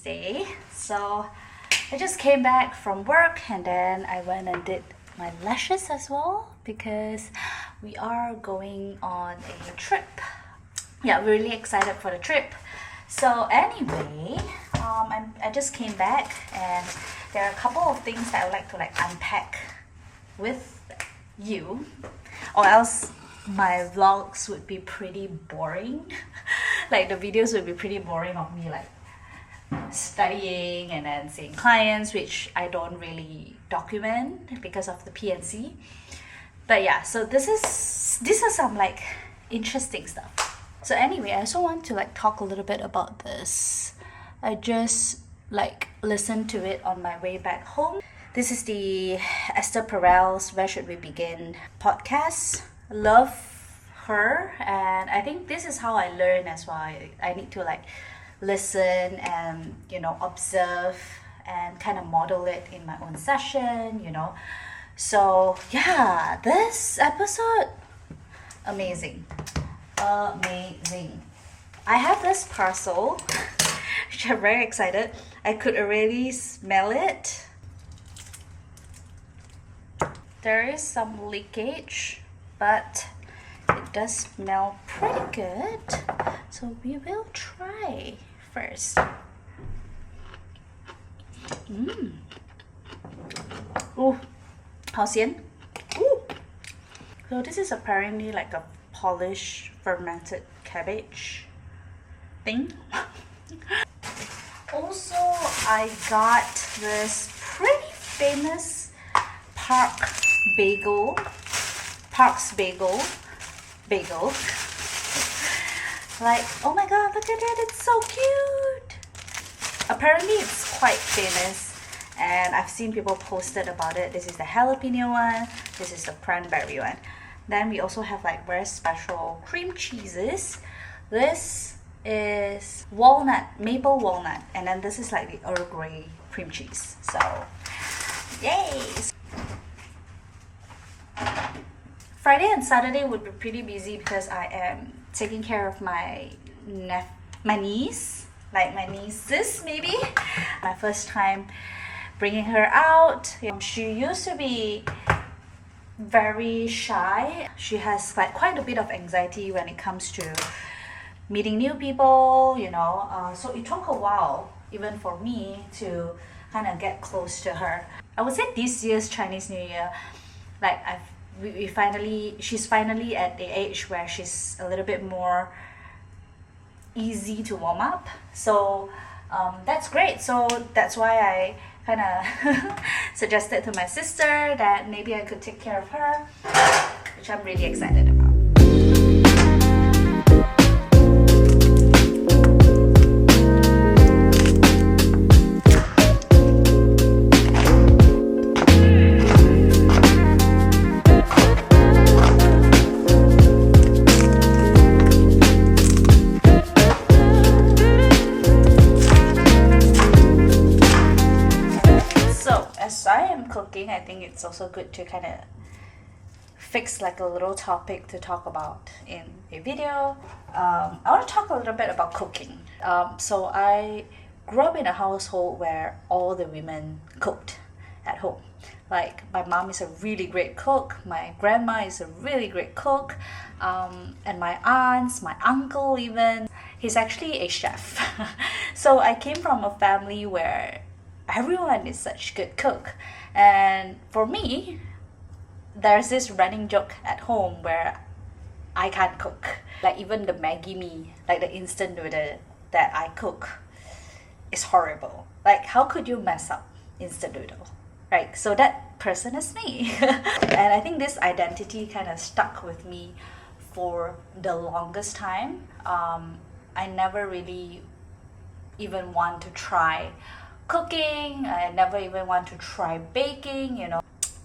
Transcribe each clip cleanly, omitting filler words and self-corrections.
Tuesday. So I just came back from work and then I went and did my lashes as well because we are going on a trip. Yeah, we're really excited for the trip. So anyway, I just came back and there are a couple of things that I would like to unpack with you, or else my vlogs would be pretty boring. Like the videos would be pretty boring of me studying and then seeing clients, which I don't really document because of the PNC. But yeah, so this is some interesting stuff. So anyway, I also want to talk a little bit about this. I just listened to it on my way back home. This is the Esther Perel's Where Should We Begin podcast. Love her, and I think this is how I learn as well. I need to listen and observe and kind of model it in my own session. So yeah, this episode, amazing. I have this parcel which I'm very excited. I could already smell it. There is some leakage, but it does smell pretty good. So we will try first. Oh, 好咸. Ooh. So this is apparently a polished fermented cabbage thing. Also, I got this pretty famous Park's bagel. Oh my god, look at it, it's so cute. Apparently it's quite famous and I've seen people posted about it. This is the jalapeno one, this is the cranberry one. Then we also have very special cream cheeses. This is maple walnut, and then this is the Earl Grey cream cheese. So yay! Friday and Saturday would be pretty busy because I am taking care of my niece, my nieces maybe. My first time bringing her out. She used to be very shy. She has quite a bit of anxiety when it comes to meeting new people, so it took a while even for me to kind of get close to her. I would say this year's Chinese New Year, she's finally at the age where she's a little bit more easy to warm up. So that's great. So that's why I kind of suggested to my sister that maybe I could take care of her, which I'm really excited about. I think it's also good to kind of fix a little topic to talk about in a video. I want to talk a little bit about cooking. So I grew up in a household where all the women cooked at home. My mom is a really great cook, my grandma is a really great cook, and my aunts, my uncle even, he's actually a chef. So I came from a family where everyone is such good cook. And for me, there's this running joke at home where I can't cook. Even the Maggi mee, the instant noodle that I cook is horrible. How could you mess up instant noodle? Right? So that person is me. And I think this identity kind of stuck with me for the longest time. I never really even want to try cooking. I never even want to try baking.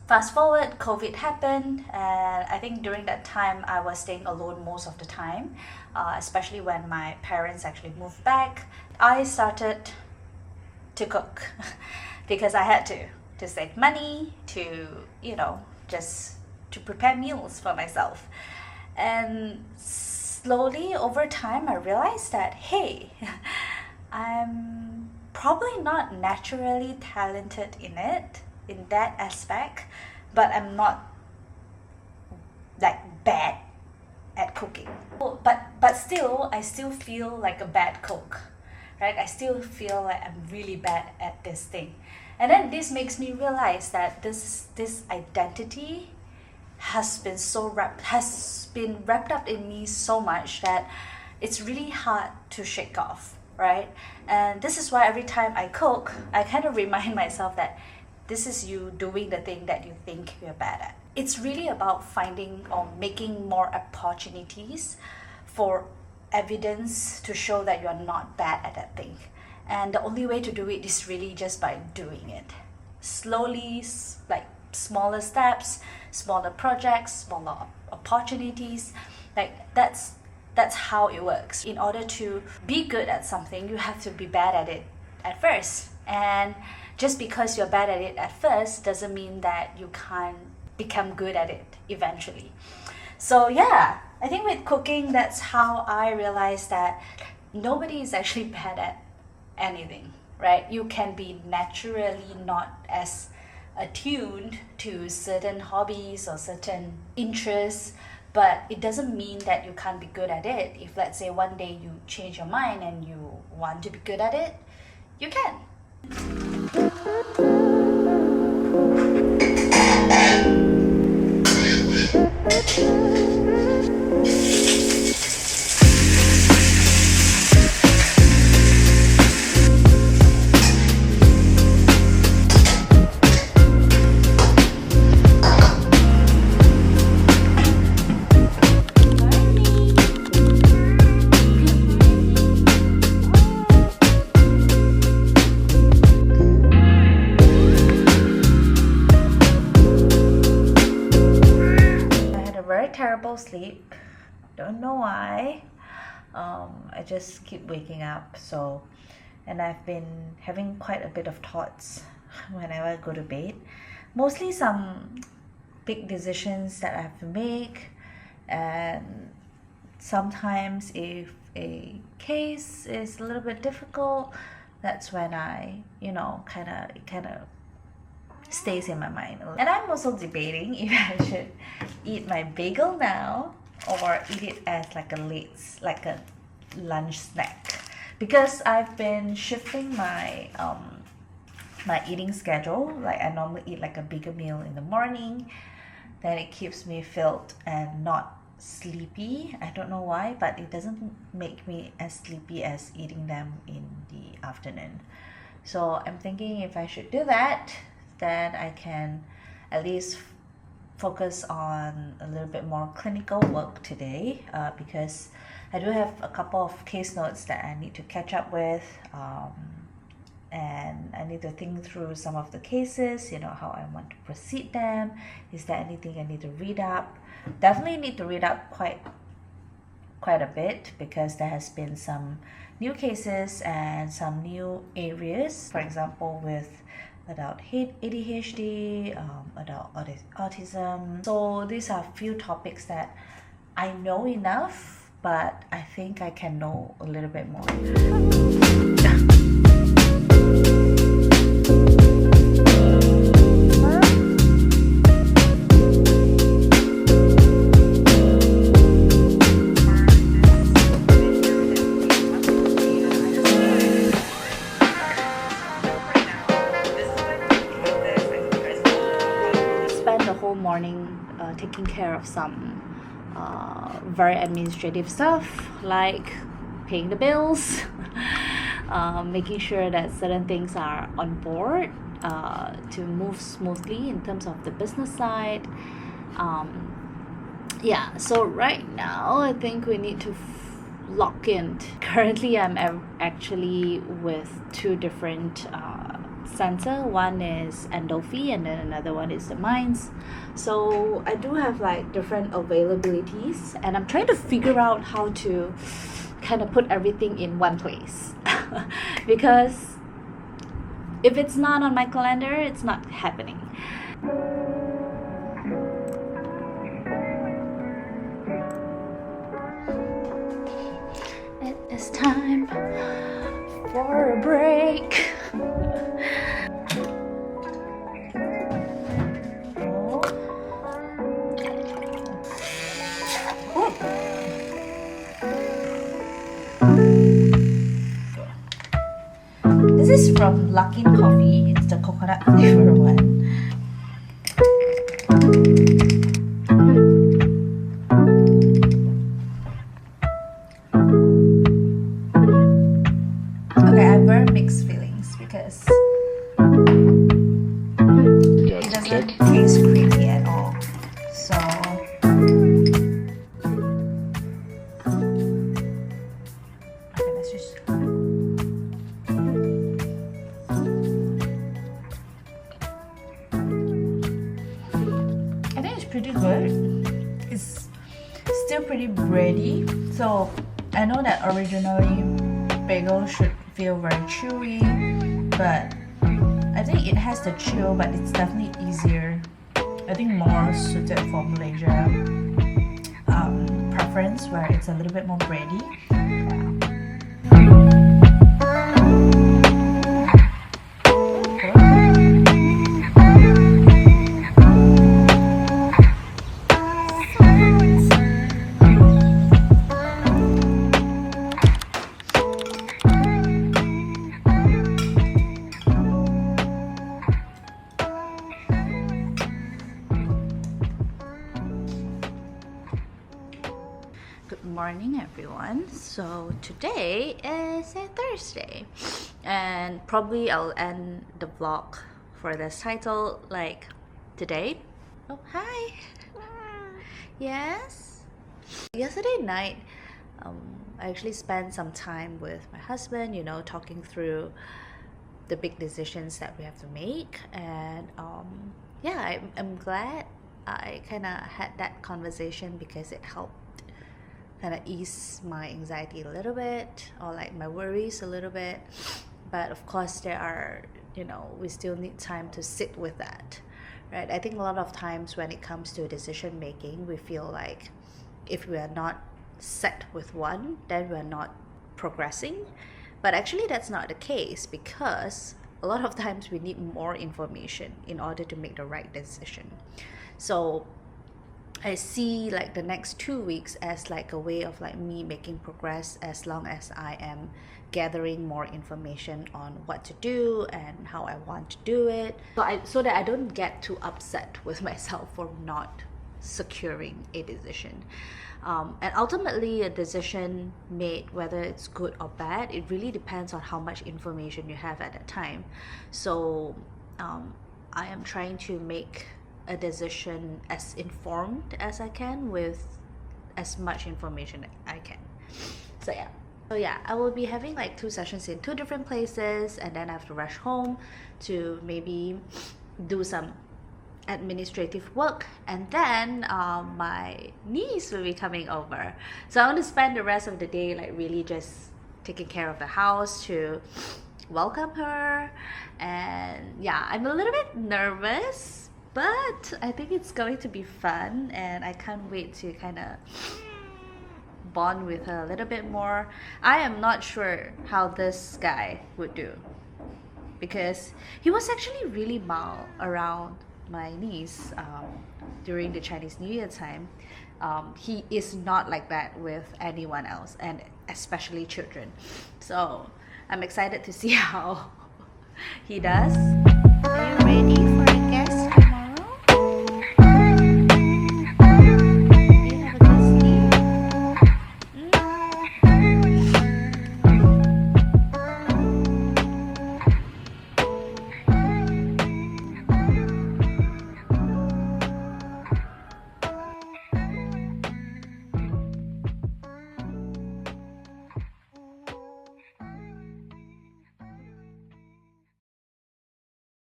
Fast forward, COVID happened, and I think during that time I was staying alone most of the time, especially when my parents actually moved back. I started to cook because I had to save money, to just to prepare meals for myself. And slowly over time I realized that hey, I'm probably not naturally talented in it, in that aspect, but I'm not like bad at cooking. But still, I still feel like a bad cook, right? I still feel like I'm really bad at this thing. And then this makes me realize that this identity has been wrapped up in me so much that it's really hard to shake off, right? And this is why every time I cook, I kind of remind myself that this is you doing the thing that you think you're bad at. It's really about finding or making more opportunities for evidence to show that you're not bad at that thing. And the only way to do it is really just by doing it. Slowly, like smaller steps, smaller projects, smaller opportunities. Like that's how it works. In order to be good at something, you have to be bad at it at first. And just because you're bad at it at first doesn't mean that you can't become good at it eventually. So yeah, I think with cooking, that's how I realized that nobody is actually bad at anything, right? You can be naturally not as attuned to certain hobbies or certain interests, but it doesn't mean that you can't be good at it. If let's say one day you change your mind and you want to be good at it, you can. Terrible sleep. Don't know why. I just keep waking up. And I've been having quite a bit of thoughts whenever I go to bed. Mostly some big decisions that I have to make, and sometimes if a case is a little bit difficult, that's when I, kind of stays in my mind. And I'm also debating if I should eat my bagel now or eat it as like a lunch snack, because I've been shifting my my eating schedule. Like I normally eat like a bigger meal in the morning, then it keeps me filled and not sleepy. I don't know why, but it doesn't make me as sleepy as eating them in the afternoon. So I'm thinking if I should do that, then I can at least focus on a little bit more clinical work today, because I do have a couple of case notes that I need to catch up with, and I need to think through some of the cases, how I want to proceed them. Is there anything I need to read up? Definitely need to read up quite a bit, because there has been some new cases and some new areas, for example with adult ADHD, adult autism. So these are a few topics that I know enough, but I think I can know a little bit more. Morning taking care of some very administrative stuff, like paying the bills, making sure that certain things are on board to move smoothly in terms of the business side. So right now I think we need to lock in. Currently I'm actually with two different center. One is Endolphi and then another one is the Minds. So I do have like different availabilities, and I'm trying to figure out how to kind of put everything in one place because if it's not on my calendar, it's not happening. It is time for a break. This is from Luckin Coffee. It's the coconut flavor one. Okay, I have very mixed feelings because it doesn't taste creamy at all. So okay, let's just. I think it's pretty good. It's still pretty bready. So I know that originally bagel should feel very chewy, but I think it has the chew, but it's definitely easier. I think more suited for Malaysia preference, where it's a little bit more bready. Good morning, everyone. So today is a Thursday, and probably I'll end the vlog for this title like today. Oh, hi. Yes. Yesterday night, I actually spent some time with my husband, you know, talking through the big decisions that we have to make, and yeah, I'm glad I kind of had that conversation because it helped kind of ease my anxiety a little bit, or like my worries a little bit. But of course there are, you know, we still need time to sit with that, right? I think a lot of times when it comes to decision making, we feel like if we are not set with one, then we're not progressing. But actually that's not the case, because a lot of times we need more information in order to make the right decision. So I see like the next 2 weeks as like a way of like me making progress, as long as I am gathering more information on what to do and how I want to do it, so that I don't get too upset with myself for not securing a decision. And ultimately a decision made, whether it's good or bad, it really depends on how much information you have at that time. So I am trying to make a decision as informed as I can with as much information I can. So yeah, I will be having like 2 sessions in 2 different places, and then I have to rush home to maybe do some administrative work, and then my niece will be coming over. So I want to spend the rest of the day like really just taking care of the house to welcome her. And yeah, I'm a little bit nervous, but I think it's going to be fun, and I can't wait to kind of bond with her a little bit more. I am not sure how this guy would do, because he was actually really mild around my niece during the Chinese New Year time. He is not like that with anyone else, and especially children. So I'm excited to see how he does. Are you ready